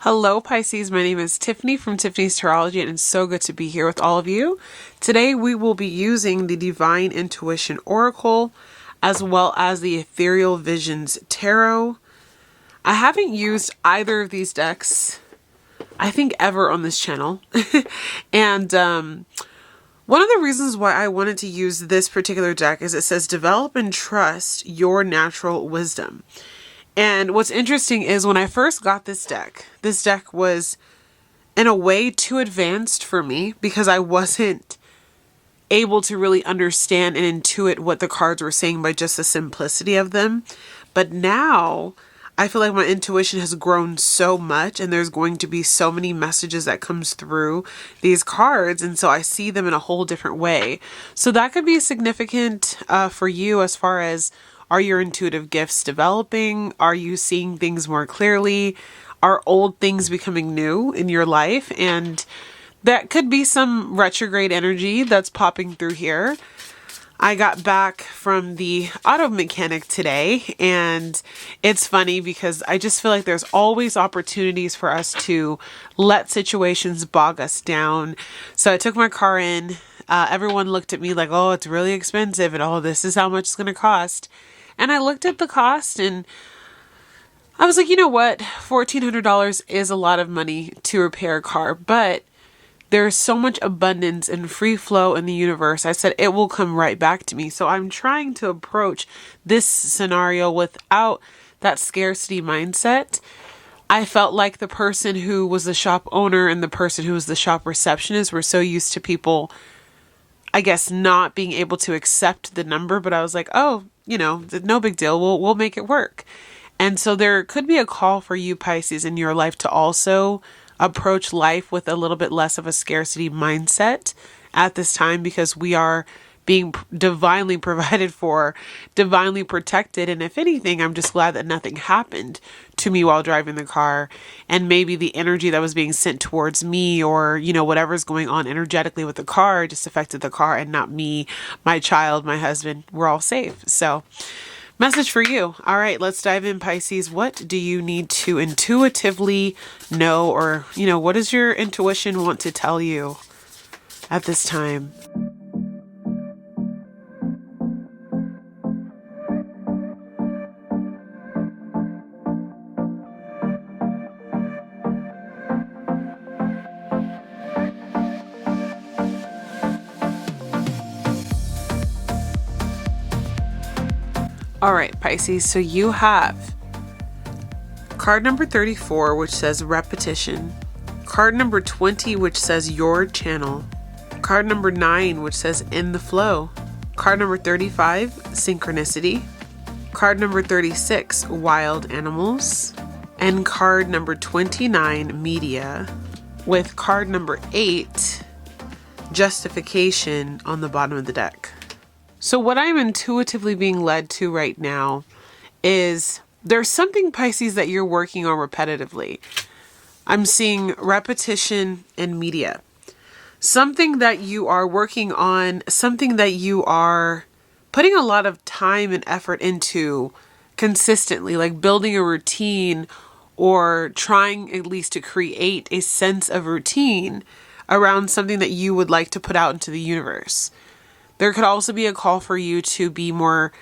Hello Pisces, my name is Tiffany from Tiffany's Tarology and it's so good to be here with all of you. Today we will be using the Divine Intuition Oracle as well as the Ethereal Visions Tarot. I haven't used either of these decks, I think, ever on this channel. and one of the reasons why I wanted to use this particular deck is it says develop and trust your natural wisdom. And what's interesting is when I first got this deck was in a way too advanced for me because I wasn't able to really understand and intuit what the cards were saying by just the simplicity of them. But now I feel like my intuition has grown so much and there's going to be so many messages that comes through these cards. And so I see them in a whole different way. So that could be significant for you as far as, are your intuitive gifts developing? Are you seeing things more clearly? Are old things becoming new in your life? And that could be some retrograde energy that's popping through here. I got back from the auto mechanic today, and it's funny because I just feel like there's always opportunities for us to let situations bog us down. So I took my car in. Everyone looked at me like, oh, it's really expensive, and oh, this is how much it's going to cost. And I looked at the cost and I was like, you know what? $1,400 is a lot of money to repair a car, but there's so much abundance and free flow in the universe. I said it will come right back to me. So I'm trying to approach this scenario without that scarcity mindset. I felt like the person who was the shop owner and the person who was the shop receptionist were so used to people, I guess, not being able to accept the number, but I was like, oh, no big deal. We'll make it work. And so there could be a call for you, Pisces, in your life to also approach life with a little bit less of a scarcity mindset at this time, because we are being divinely provided for, divinely protected. And if anything, I'm just glad that nothing happened to me while driving the car. And maybe the energy that was being sent towards me, or, whatever's going on energetically with the car, just affected the car and not me, my child, my husband. We're all safe. So message for you. All right, let's dive in, Pisces. What do you need to intuitively know, or, what does your intuition want to tell you at this time? All right, Pisces, so you have card number 34, which says repetition, card number 20, which says your channel, card number 9, which says in the flow, card number 35, synchronicity, card number 36, wild animals, and card number 29, media, with card number 8, justification, on the bottom of the deck. So what I'm intuitively being led to right now is there's something, Pisces, that you're working on repetitively. I'm seeing repetition and media. Something that you are working on, something that you are putting a lot of time and effort into consistently, like building a routine or trying at least to create a sense of routine around something that you would like to put out into the universe. There could also be a call for you to be more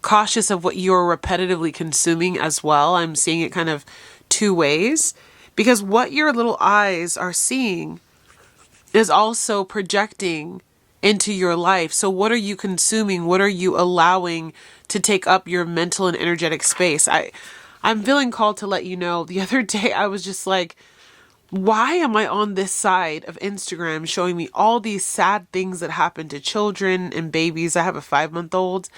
cautious of what you're repetitively consuming as well. I'm seeing it kind of two ways, because what your little eyes are seeing is also projecting into your life. So what are you consuming? What are you allowing to take up your mental and energetic space? I'm feeling called to let you know, the other day I was just like, why am I on this side of Instagram showing me all these sad things that happen to children and babies? I have a 5-month-old,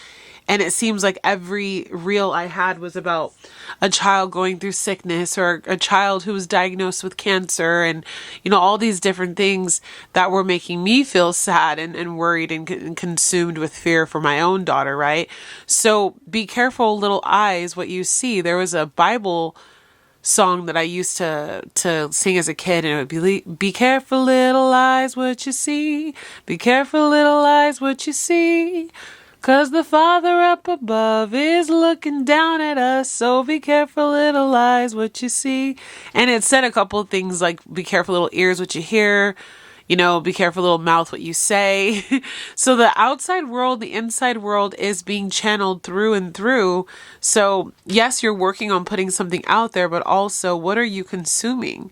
and it seems like every reel I had was about a child going through sickness or a child who was diagnosed with cancer, and, all these different things that were making me feel sad and worried and consumed with fear for my own daughter, right? So be careful, little eyes, what you see. There was a Bible song that I used to sing as a kid, and it would be careful, little eyes, what you see. Be careful, little eyes, what you see. 'Cause the Father up above is looking down at us. So be careful, little eyes, what you see. And it said a couple of things like, be careful, little ears, what you hear. You know, be careful, little mouth, what you say. So the outside world, the inside world is being channeled through and through. So yes, you're working on putting something out there, but also what are you consuming?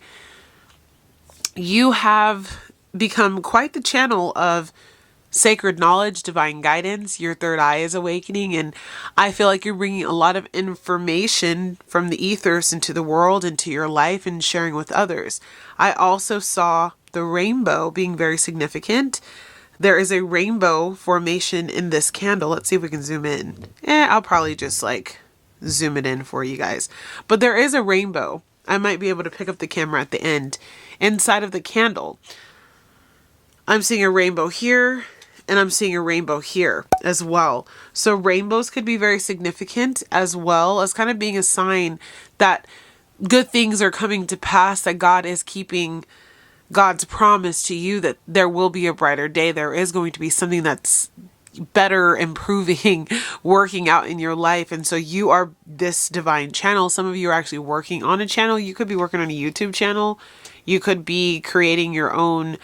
You have become quite the channel of sacred knowledge, divine guidance. Your third eye is awakening, and I feel like you're bringing a lot of information from the ethers into the world, into your life, and sharing with others. I also saw the rainbow being very significant. There is a rainbow formation in this candle. Let's see if we can zoom in. I'll probably just like zoom it in for you guys. But there is a rainbow. I might be able to pick up the camera at the end. Inside of the candle, I'm seeing a rainbow here, and I'm seeing a rainbow here as well. So rainbows could be very significant, as well as kind of being a sign that good things are coming to pass, that God is keeping God's promise to you, that there will be a brighter day. There is going to be something that's better, improving, working out in your life. And so you are this divine channel. Some of you are actually working on a channel. You could be working on a YouTube channel. You could be creating your own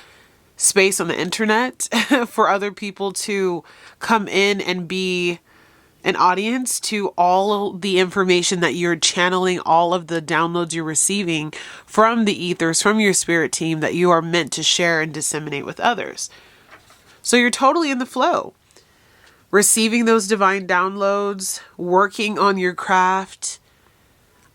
space on the internet for other people to come in and be an audience to all the information that you're channeling, all of the downloads you're receiving from the ethers, from your spirit team, that you are meant to share and disseminate with others. So you're totally in the flow, receiving those divine downloads, working on your craft,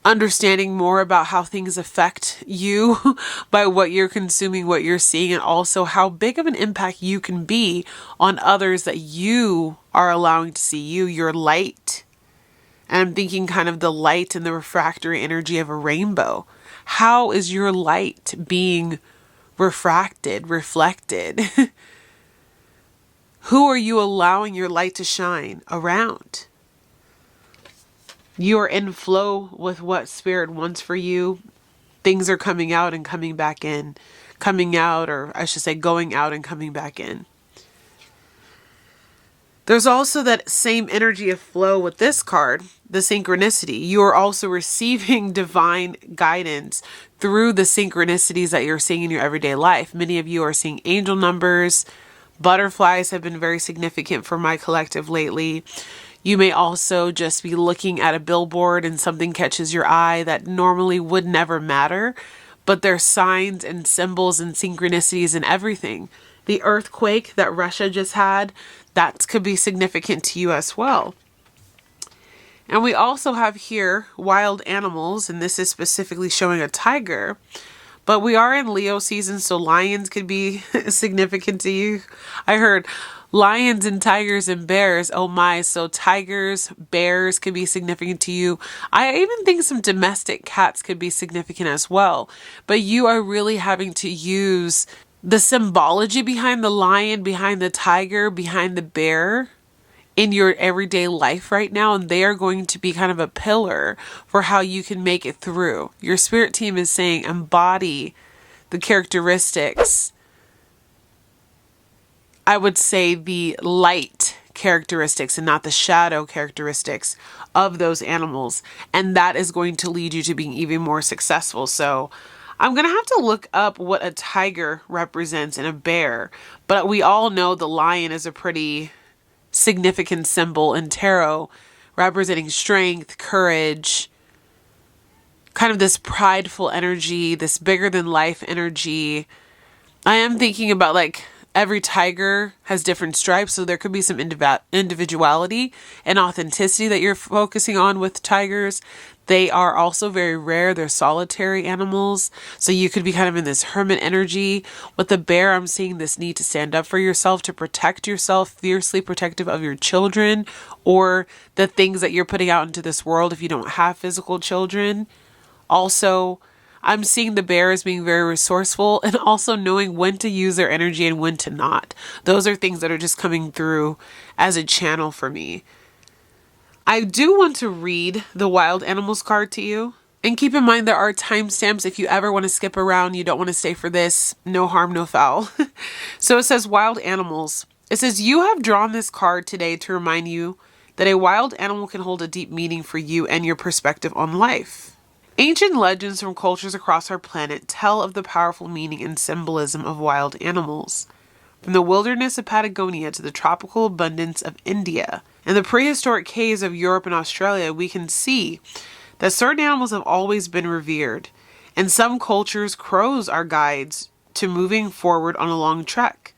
understanding more about how things affect you by what you're consuming, what you're seeing, and also how big of an impact you can be on others, that you are allowing to see you, your light. And I'm thinking kind of the light and the refractory energy of a rainbow. How is your light being refracted, reflected? Who are you allowing your light to shine around? You are in flow with what Spirit wants for you. Things are coming out and coming back in. Coming out, or I should say going out and coming back in. There's also that same energy of flow with this card, the synchronicity. You are also receiving divine guidance through the synchronicities that you're seeing in your everyday life. Many of you are seeing angel numbers. Butterflies have been very significant for my collective lately. You may also just be looking at a billboard and something catches your eye that normally would never matter, but there's signs and symbols and synchronicities and everything. The earthquake that Russia just had, that could be significant to you as well. And we also have here wild animals, and this is specifically showing a tiger. But we are in Leo season, so lions could be significant to you. I heard lions and tigers and bears. Oh my, so tigers, bears could be significant to you. I even think some domestic cats could be significant as well. But you are really having to use the symbology behind the lion, behind the tiger, behind the bear in your everyday life right now, and they are going to be kind of a pillar for how you can make it through. Your spirit team is saying embody the characteristics, I would say the light characteristics and not the shadow characteristics of those animals, and that is going to lead you to being even more successful. So I'm going to have to look up what a tiger represents and a bear, but we all know the lion is a pretty significant symbol in tarot, representing strength, courage, kind of this prideful energy, this bigger than life energy. I am thinking about like every tiger has different stripes, so there could be some individuality and authenticity that you're focusing on with tigers. They are also very rare. They're solitary animals. So you could be kind of in this hermit energy. With the bear, I'm seeing this need to stand up for yourself, to protect yourself, fiercely protective of your children or the things that you're putting out into this world if you don't have physical children. Also, I'm seeing the bear as being very resourceful and also knowing when to use their energy and when to not. Those are things that are just coming through as a channel for me. I do want to read the wild animals card to you. And keep in mind there are timestamps if you ever want to skip around, you don't want to stay for this, no harm, no foul. So it says wild animals. It says, you have drawn this card today to remind you that a wild animal can hold a deep meaning for you and your perspective on life. Ancient legends from cultures across our planet tell of the powerful meaning and symbolism of wild animals. From the wilderness of Patagonia to the tropical abundance of India and the prehistoric caves of Europe and Australia, we can see that certain animals have always been revered. In some cultures, crows are guides to moving forward on a long trek.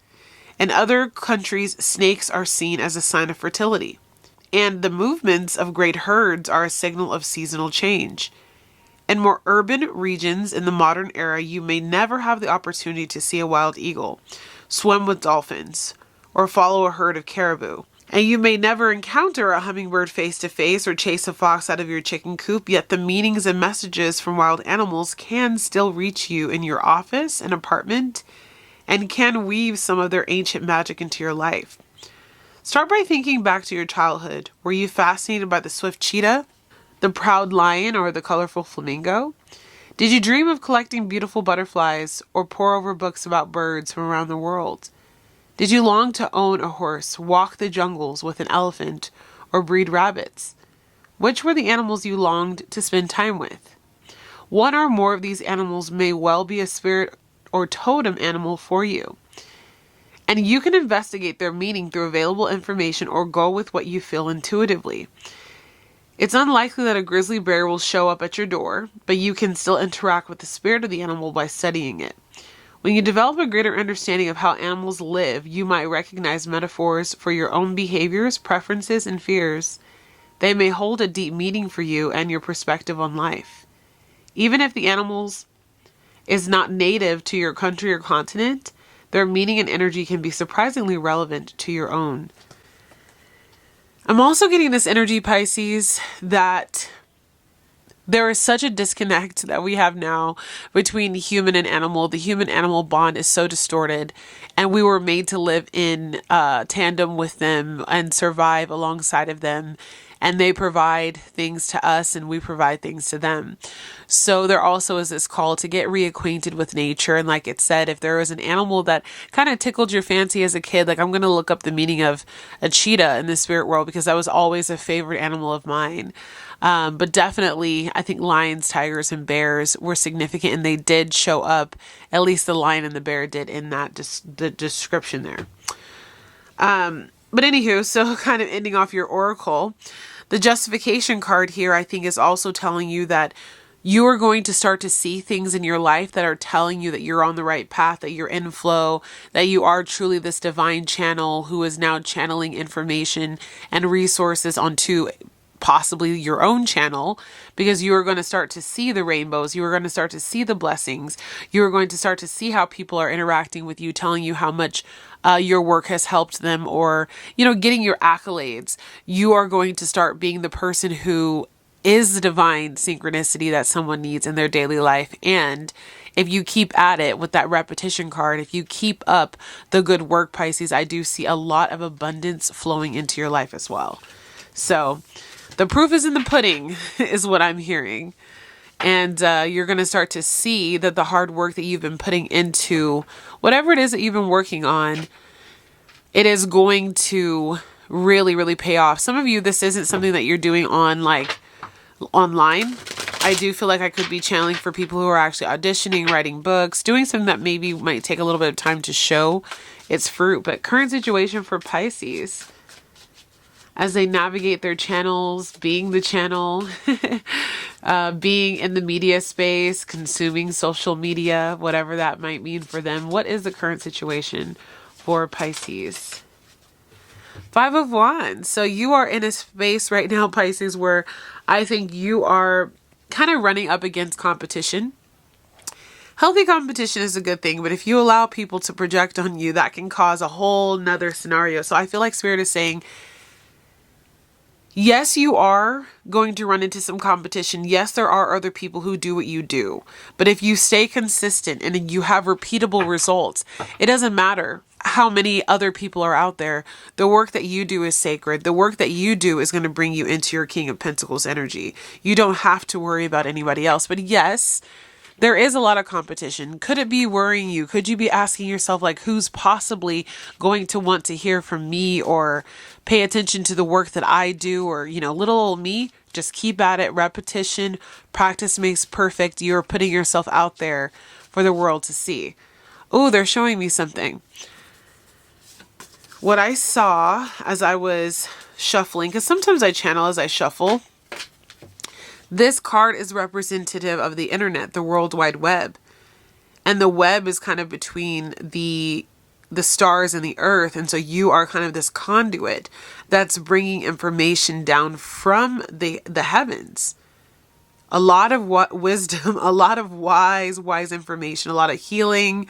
In other countries, snakes are seen as a sign of fertility. And the movements of great herds are a signal of seasonal change. In more urban regions in the modern era, you may never have the opportunity to see a wild eagle, swim with dolphins, or follow a herd of caribou. And you may never encounter a hummingbird face to face or chase a fox out of your chicken coop, yet the meanings and messages from wild animals can still reach you in your office and apartment and can weave some of their ancient magic into your life. Start by thinking back to your childhood. Were you fascinated by the swift cheetah, the proud lion, or the colorful flamingo? Did you dream of collecting beautiful butterflies or pore over books about birds from around the world? Did you long to own a horse, walk the jungles with an elephant, or breed rabbits? Which were the animals you longed to spend time with? One or more of these animals may well be a spirit or totem animal for you. And you can investigate their meaning through available information or go with what you feel intuitively. It's unlikely that a grizzly bear will show up at your door, but you can still interact with the spirit of the animal by studying it. When you develop a greater understanding of how animals live, you might recognize metaphors for your own behaviors, preferences, and fears. They may hold a deep meaning for you and your perspective on life. Even if the animals is not native to your country or continent, their meaning and energy can be surprisingly relevant to your own. I'm also getting this energy, Pisces, that there is such a disconnect that we have now between human and animal. The human-animal bond is so distorted, and we were made to live in tandem with them and survive alongside of them. And they provide things to us and we provide things to them. So there also is this call to get reacquainted with nature. And like it said, if there was an animal that kind of tickled your fancy as a kid, like I'm going to look up the meaning of a cheetah in the spirit world because that was always a favorite animal of mine. But definitely, I think lions, tigers, and bears were significant, and they did show up, at least the lion and the bear did in that the description there. But anywho, so kind of ending off your oracle, the justification card here, I think, is also telling you that you are going to start to see things in your life that are telling you that you're on the right path, that you're in flow, that you are truly this divine channel who is now channeling information and resources onto possibly your own channel, because you are going to start to see the rainbows. You are going to start to see the blessings. You are going to start to see how people are interacting with you, telling you how much your work has helped them, or, getting your accolades. You are going to start being the person who is the divine synchronicity that someone needs in their daily life. And if you keep at it with that repetition card, if you keep up the good work, Pisces, I do see a lot of abundance flowing into your life as well. So the proof is in the pudding is what I'm hearing. And you're going to start to see that the hard work that you've been putting into whatever it is that you've been working on, it is going to really, really pay off. Some of you, this isn't something that you're doing online. I do feel like I could be channeling for people who are actually auditioning, writing books, doing something that maybe might take a little bit of time to show its fruit. But current situation for Pisces, as they navigate their channels, being the channel, being in the media space, consuming social media, whatever that might mean for them. What is the current situation for Pisces? 5 of Wands. So you are in a space right now, Pisces, where I think you are kind of running up against competition. Healthy competition is a good thing, but if you allow people to project on you, that can cause a whole nother scenario. So I feel like Spirit is saying, yes, you are going to run into some competition. Yes, there are other people who do what you do. But if you stay consistent and you have repeatable results, it doesn't matter how many other people are out there. The work that you do is sacred. The work that you do is going to bring you into your King of Pentacles energy. You don't have to worry about anybody else. But yes, there is a lot of competition. Could it be worrying you? Could you be asking yourself, like, who's possibly going to want to hear from me or pay attention to the work that I do? Or, little old me, just keep at it. Repetition, practice makes perfect. You're putting yourself out there for the world to see. Oh, they're showing me something. What I saw as I was shuffling, because sometimes I channel as I shuffle, this card is representative of the internet, the World Wide Web. And the web is kind of between the stars and the earth. And so you are kind of this conduit that's bringing information down from the heavens. A lot of wisdom, a lot of wise information, a lot of healing.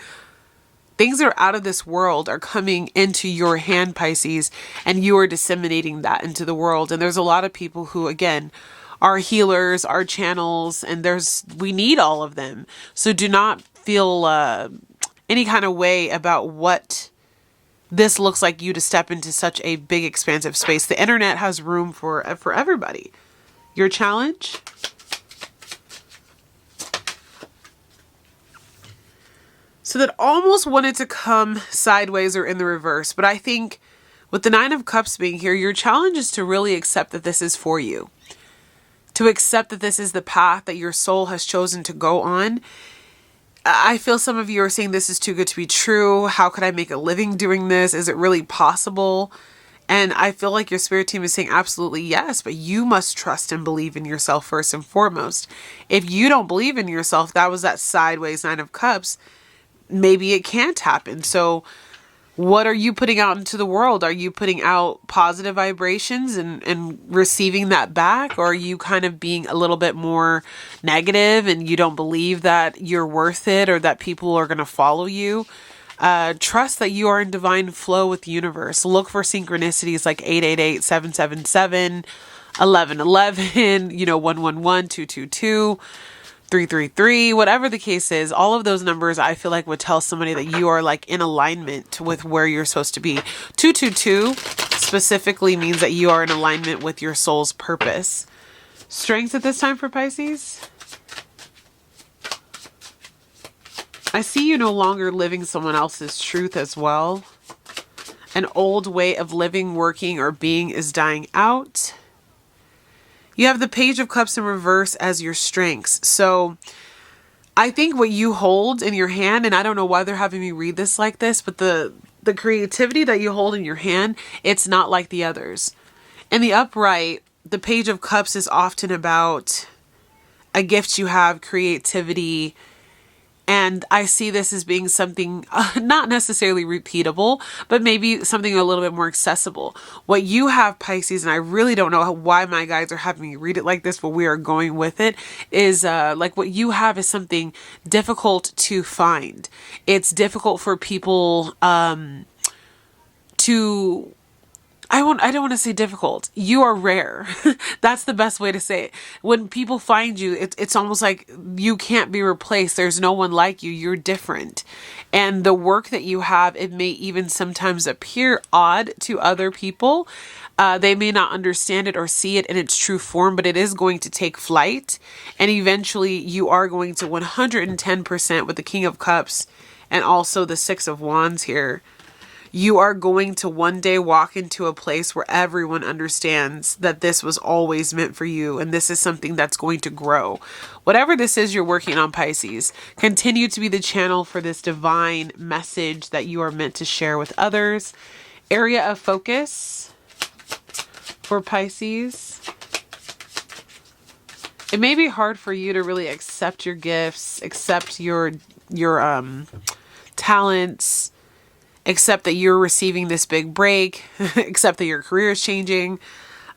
Things that are out of this world are coming into your hand, Pisces, and you are disseminating that into the world. And there's a lot of people who, again, are healers, are channels, and we need all of them. So do not feel any kind of way about what this looks like you to step into such a big, expansive space. The internet has room for everybody. Your challenge? So that almost wanted to come sideways or in the reverse. But I think with the Nine of Cups being here, your challenge is to really accept that this is for you. To accept that this is the path that your soul has chosen to go on. I feel some of you are saying this is too good to be true. How could I make a living doing this? Is it really possible? And I feel like your spirit team is saying absolutely yes, but you must trust and believe in yourself first and foremost. If you don't believe in yourself, that was that sideways Nine of Cups, maybe it can't happen. So what are you putting out into the world? Are you putting out positive vibrations and receiving that back? Or are you kind of being a little bit more negative and you don't believe that you're worth it or that people are going to follow you? Trust that you are in divine flow with the universe. Look for synchronicities like 888, 777, 1111, 111, 222. 333, whatever the case is, all of those numbers I feel like would tell somebody that you are like in alignment with where you're supposed to be. 222 specifically means that you are in alignment with your soul's purpose. Strength at this time for Pisces? I see you no longer living someone else's truth as well. An old way of living, working, or being is dying out. You have the Page of Cups in reverse as your strengths. So I think what you hold in your hand, and I don't know why they're having me read this like this, but the creativity that you hold in your hand, it's not like the others. In the upright, the Page of Cups is often about a gift you have, creativity. And I see this as being something not necessarily repeatable, but maybe something a little bit more accessible. What you have, Pisces, and I really don't know why my guides are having me read it like this, but we are going with it, is like what you have is something difficult to find. It's difficult for people to... I don't want to say difficult. You are rare. That's the best way to say it. When people find you, it's almost like you can't be replaced. There's no one like you. You're different. And the work that you have, it may even sometimes appear odd to other people. They may not understand it or see it in its true form, but it is going to take flight. And eventually you are going to 110% with the King of Cups and also the Six of Wands here. You are going to one day walk into a place where everyone understands that this was always meant for you. And this is something that's going to grow. Whatever this is you're working on, Pisces, continue to be the channel for this divine message that you are meant to share with others. Area of focus for Pisces. It may be hard for you to really accept your gifts, accept your talents, accept that you're receiving this big break, accept that your career is changing.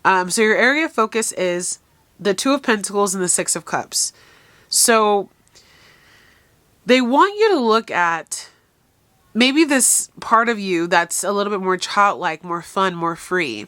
So your area of focus is the Two of Pentacles and the Six of Cups. So they want you to look at maybe this part of you that's a little bit more childlike, more fun, more free.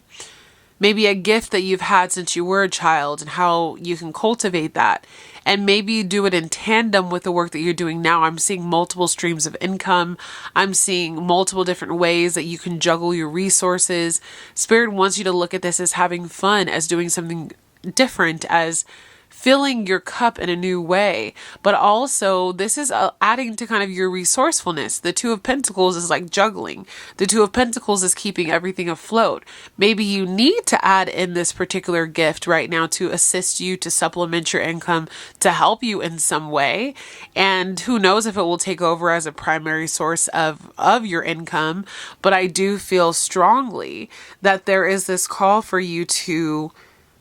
Maybe a gift that you've had since you were a child and how you can cultivate that. And maybe do it in tandem with the work that you're doing now. I'm seeing multiple streams of income. I'm seeing multiple different ways that you can juggle your resources. Spirit wants you to look at this as having fun, as doing something different, as filling your cup in a new way. But also, this is adding to kind of your resourcefulness. The Two of Pentacles is like juggling. The Two of Pentacles is keeping everything afloat. Maybe you need to add in this particular gift right now to assist you, to supplement your income, to help you in some way. And who knows if it will take over as a primary source of your income. But I do feel strongly that there is this call for you to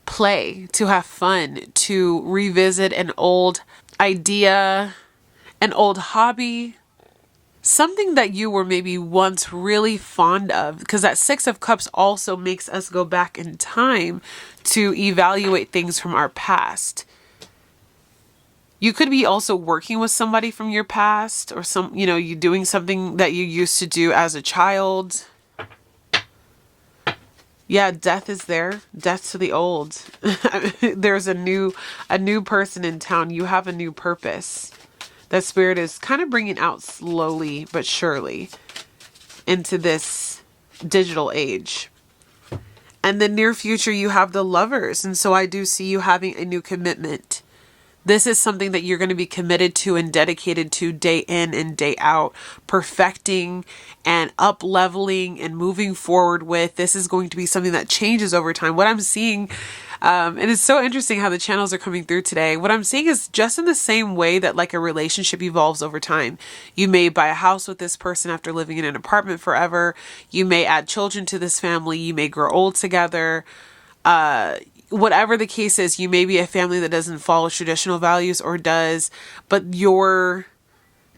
play, to have fun, to revisit an old idea, an old hobby, something that you were maybe once really fond of. Because that Six of Cups also makes us go back in time to evaluate things from our past. You could be also working with somebody from your past, or you doing something that you used to do as a child. Yeah, death is there. Death to the old. There's a new person in town. You have a new purpose. That Spirit is kind of bringing out slowly but surely into this digital age. And the near future, you have the Lovers. And so I do see you having a new commitment. This is something that you're going to be committed to and dedicated to day in and day out, perfecting and up-leveling and moving forward with. This is going to be something that changes over time. What I'm seeing, and it's so interesting how the channels are coming through today. What I'm seeing is just in the same way that like a relationship evolves over time. You may buy a house with this person after living in an apartment forever. You may add children to this family. You may grow old together. Whatever the case is, you may be a family that doesn't follow traditional values or does, but your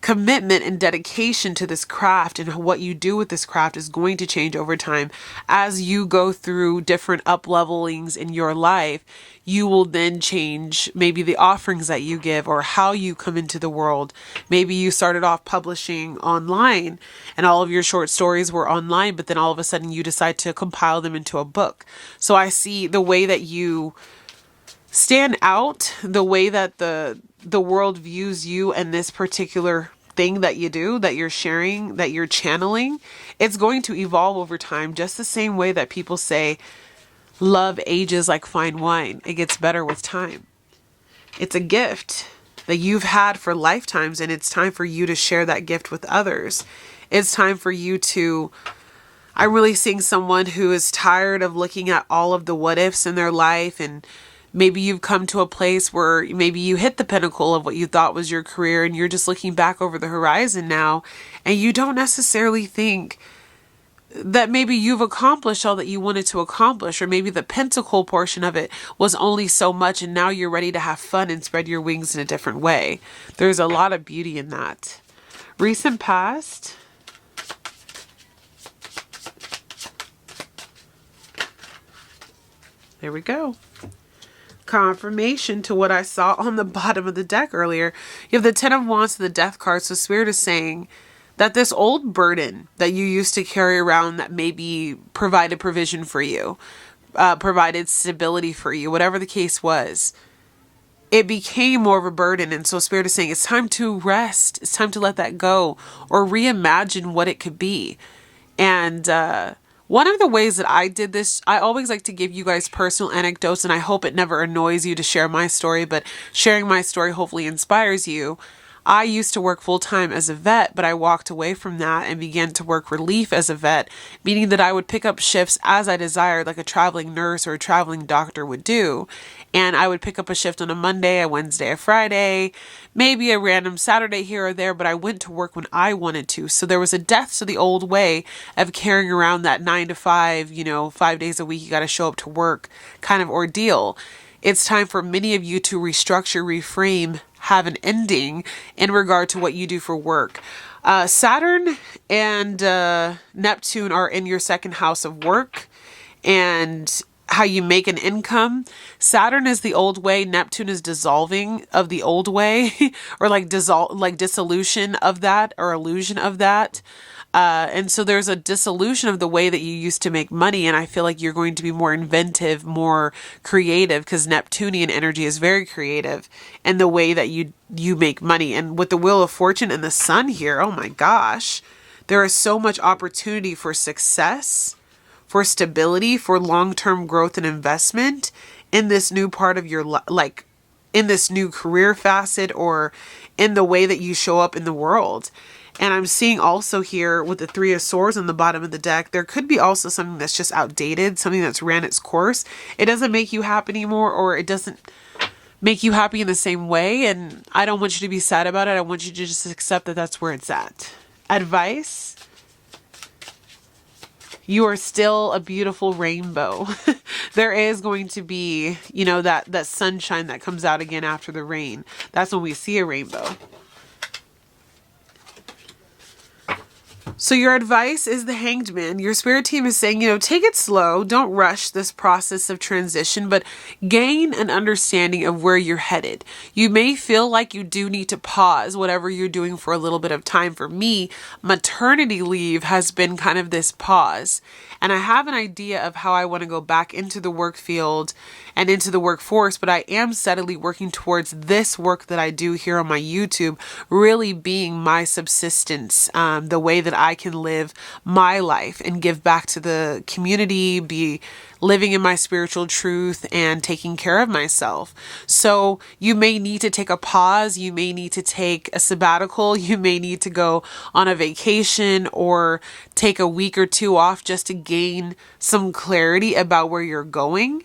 commitment and dedication to this craft and what you do with this craft is going to change over time. As you go through different up-levelings in your life, you will then change maybe the offerings that you give or how you come into the world. Maybe you started off publishing online and all of your short stories were online, but then all of a sudden you decide to compile them into a book. So I see the way that you stand out, the way that the world views you and this particular thing that you do, that you're sharing, that you're channeling. It's going to evolve over time, just the same way that people say love ages like fine wine. It gets better with time. It's a gift that you've had for lifetimes, and it's time for you to share that gift with others. It's time for you to... I'm really seeing someone who is tired of looking at all of the what ifs in their life, and maybe you've come to a place where maybe you hit the pinnacle of what you thought was your career and you're just looking back over the horizon now, and you don't necessarily think that maybe you've accomplished all that you wanted to accomplish, or maybe the pentacle portion of it was only so much and now you're ready to have fun and spread your wings in a different way. There's a lot of beauty in that. Recent past. There we go. Confirmation to what I saw on the bottom of the deck earlier. You have the Ten of Wands and the Death card. So Spirit is saying that this old burden that you used to carry around that maybe provided provision for you, provided stability for you, whatever the case was, it became more of a burden. And so Spirit is saying it's time to rest. It's time to let that go or reimagine what it could be. And, one of the ways that I did this, I always like to give you guys personal anecdotes, and I hope it never annoys you to share my story, but sharing my story hopefully inspires you. I used to work full-time as a vet, but I walked away from that and began to work relief as a vet, meaning that I would pick up shifts as I desired, like a traveling nurse or a traveling doctor would do. And I would pick up a shift on a Monday, a Wednesday, a Friday, maybe a random Saturday here or there, but I went to work when I wanted to. So there was a death to the old way of carrying around that 9 to 5, 5 days a week, you got to show up to work kind of ordeal. It's time for many of you to restructure, reframe, have an ending in regard to what you do for work. Saturn and Neptune are in your second house of work and how you make an income. Saturn is the old way. Neptune is dissolving of the old way or like dissolution of that or illusion of that. And so there's a dissolution of the way that you used to make money. And I feel like you're going to be more inventive, more creative, because Neptunian energy is very creative in the way that you make money. And with the Wheel of Fortune and the Sun here, oh my gosh, there is so much opportunity for success, for stability, for long-term growth and investment in this new part of your life, like in this new career facet or in the way that you show up in the world. And I'm seeing also here with the Three of Swords on the bottom of the deck, there could be also something that's just outdated, something that's ran its course. It doesn't make you happy anymore, or it doesn't make you happy in the same way. And I don't want you to be sad about it. I want you to just accept that that's where it's at. Advice: you are still a beautiful rainbow. There is going to be, you know, that sunshine that comes out again after the rain. That's when we see a rainbow. So your advice is the Hanged Man. Your spirit team is saying, you know, take it slow. Don't rush this process of transition, but gain an understanding of where you're headed. You may feel like you do need to pause whatever you're doing for a little bit of time. For me, maternity leave has been kind of this pause. And I have an idea of how I want to go back into the work field and into the workforce, but I am steadily working towards this work that I do here on my YouTube really being my subsistence, the way that I can live my life and give back to the community, be living in my spiritual truth and taking care of myself. So you may need to take a pause. You may need to take a sabbatical. You may need to go on a vacation or take a week or two off just to gain some clarity about where you're going.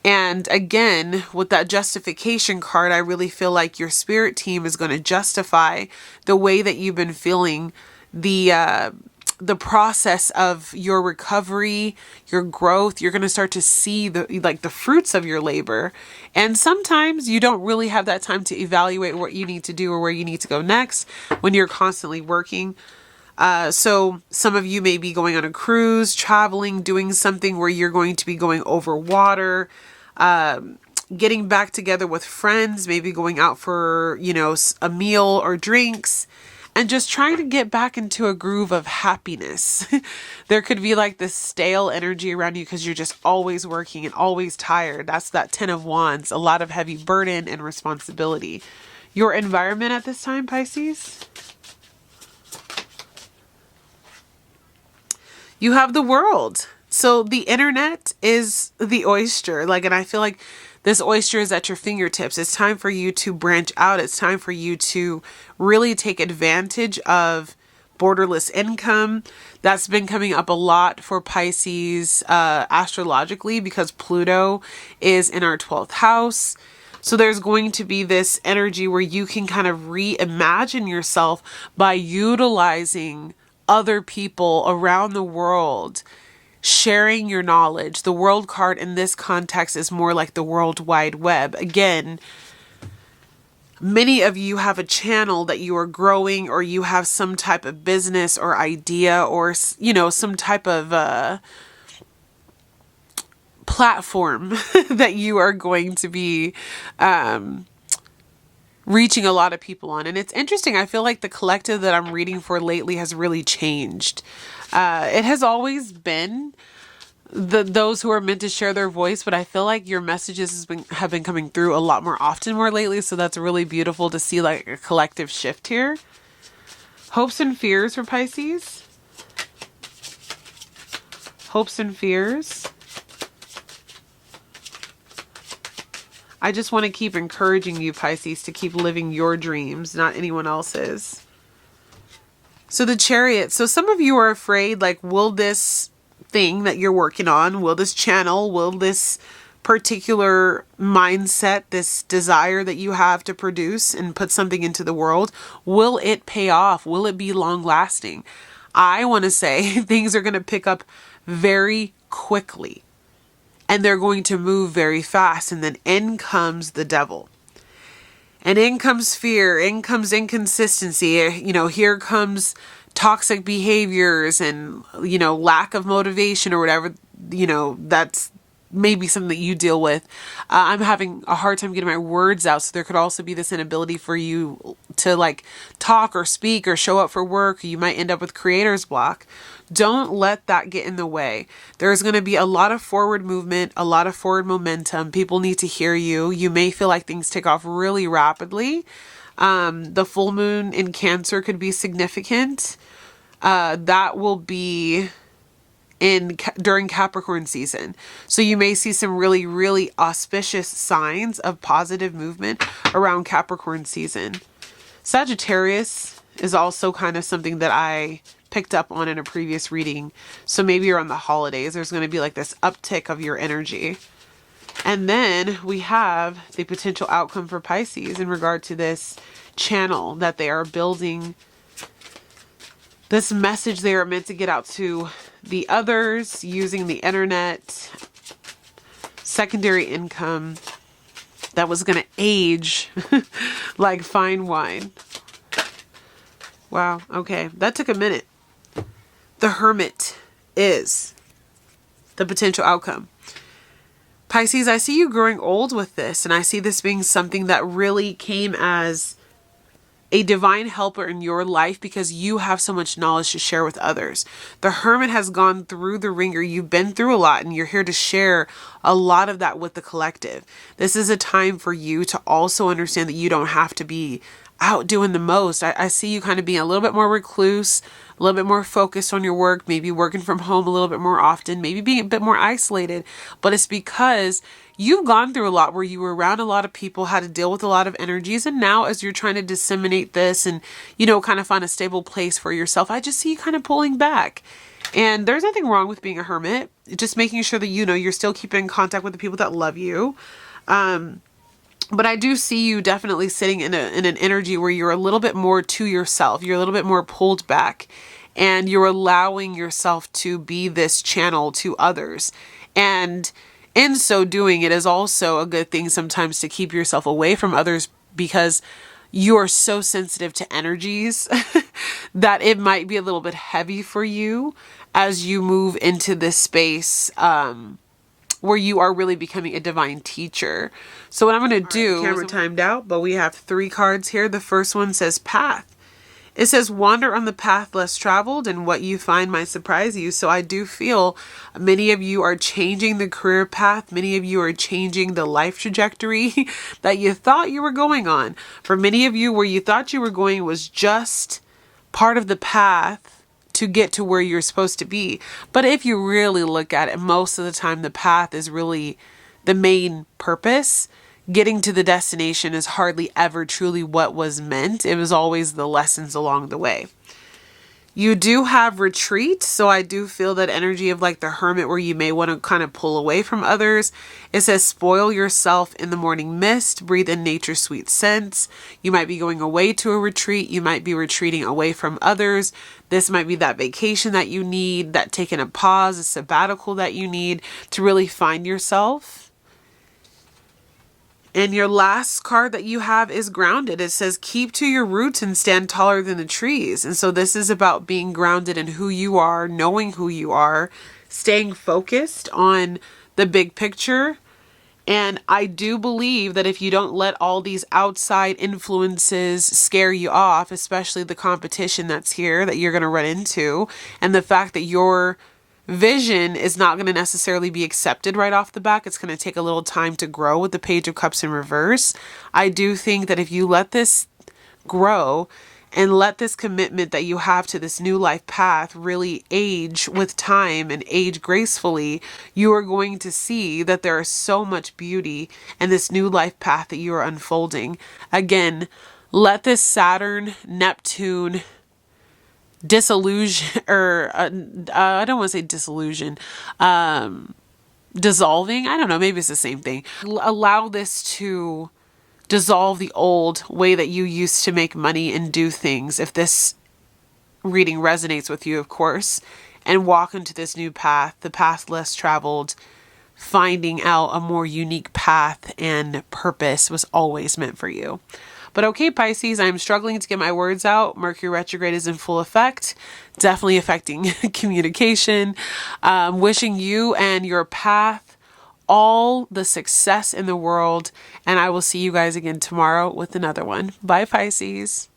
And again, with that justification card, I really feel like your spirit team is going to justify the way that you've been feeling, the process of your recovery, your growth. You're going to start to see the fruits of your labor. And sometimes you don't really have that time to evaluate what you need to do or where you need to go next when you're constantly working. So some of you may be going on a cruise, traveling, doing something where you're going to be going over water, getting back together with friends, maybe going out for, you know, a meal or drinks, and just trying to get back into a groove of happiness. There could be like this stale energy around you because you're just always working and always tired. That's that 10 of Wands, a lot of heavy burden and responsibility. Your environment at this time, Pisces? You have the World. So the internet is the oyster. And I feel like this oyster is at your fingertips. It's time for you to branch out. It's time for you to really take advantage of borderless income. That's been coming up a lot for Pisces astrologically because Pluto is in our 12th house. So there's going to be this energy where you can kind of reimagine yourself by utilizing other people around the world, sharing your knowledge. The World card in this context is more like the World Wide Web. Again, many of you have a channel that you are growing, or you have some type of business or idea, or, you know, some type of platform that you are going to be reaching a lot of people on. And it's interesting. I feel like the collective that I'm reading for lately has really changed. It has always been those who are meant to share their voice, but I feel like your messages have been coming through a lot more often more lately. So that's really beautiful to see like a collective shift here. Hopes and fears for Pisces. Hopes and fears. I just want to keep encouraging you, Pisces, to keep living your dreams, not anyone else's. So the Chariot. So some of you are afraid, like, will this thing that you're working on, will this channel, will this particular mindset, this desire that you have to produce and put something into the world, will it pay off? Will it be long lasting? I want to say things are going to pick up very quickly. And they're going to move very fast. And then in comes the devil. And in comes fear. In comes inconsistency. You know, here comes toxic behaviors and, you know, lack of motivation or whatever. You know, that's maybe something that you deal with. I'm having a hard time getting my words out. So there could also be this inability for you to like talk or speak or show up for work. You might end up with creator's block. Don't let that get in the way. There's going to be a lot of forward movement, a lot of forward momentum. People need to hear you. You may feel like things take off really rapidly. The full moon in Cancer could be significant. That will be during Capricorn season. So you may see some really, really auspicious signs of positive movement around Capricorn season. Sagittarius is also kind of something that I picked up on in a previous reading. So maybe around the holidays, there's going to be like this uptick of your energy. And then we have the potential outcome for Pisces in regard to this channel that they are building, this message they are meant to get out to the others using the internet, secondary income that was going to age like fine wine. Wow. Okay. That took a minute. The Hermit is the potential outcome. Pisces, I see you growing old with this, and I see this being something that really came as a divine helper in your life because you have so much knowledge to share with others. The Hermit has gone through the ringer. You've been through a lot, and you're here to share a lot of that with the collective. This is a time for you to also understand that you don't have to be out doing the most. I see you kind of being a little bit more recluse, a little bit more focused on your work, maybe working from home a little bit more often, maybe being a bit more isolated. But it's because you've gone through a lot where you were around a lot of people, had to deal with a lot of energies. And now as you're trying to disseminate this and, kind of find a stable place for yourself, I just see you kind of pulling back. And there's nothing wrong with being a hermit. Just making sure that, you're still keeping in contact with the people that love you. But I do see you definitely sitting in an energy where you're a little bit more to yourself. You're a little bit more pulled back, and you're allowing yourself to be this channel to others. And in so doing, it is also a good thing sometimes to keep yourself away from others because you are so sensitive to energies that it might be a little bit heavy for you as you move into this space, where you are really becoming a divine teacher. So what I'm going to do, camera timed out, but we have 3 cards here. The first one says path. It says wander on the path less traveled, and what you find might surprise you. So I do feel many of you are changing the career path. Many of you are changing the life trajectory that you thought you were going on. For many of you, where you thought you were going was just part of the path to get to where you're supposed to be. But if you really look at it, most of the time the path is really the main purpose. Getting to the destination is hardly ever truly what was meant. It was always the lessons along the way. You do have retreat, so I do feel that energy of like the hermit where you may want to kind of pull away from others. It says spoil yourself in the morning mist, breathe in nature's sweet scents. You might be going away to a retreat. You might be retreating away from others. This might be that vacation that you need, that taking a pause, a sabbatical that you need to really find yourself. And your last card that you have is grounded. It says, keep to your roots and stand taller than the trees. And so this is about being grounded in who you are, knowing who you are, staying focused on the big picture. And I do believe that if you don't let all these outside influences scare you off, especially the competition that's here that you're going to run into, and the fact that your vision is not going to necessarily be accepted right off the bat. It's going to take a little time to grow with the Page of Cups in reverse. I do think that if you let this grow and let this commitment that you have to this new life path really age with time and age gracefully, you are going to see that there is so much beauty in this new life path that you are unfolding. Again, let this Saturn, Neptune, disillusion, or I don't want to say disillusion, dissolving. I don't know. Maybe it's the same thing. Allow this to dissolve the old way that you used to make money and do things. If this reading resonates with you, of course, and walk into this new path, the path less traveled, finding out a more unique path and purpose was always meant for you. But okay, Pisces, I'm struggling to get my words out. Mercury retrograde is in full effect, definitely affecting communication. Wishing you and your path all the success in the world. And I will see you guys again tomorrow with another one. Bye, Pisces.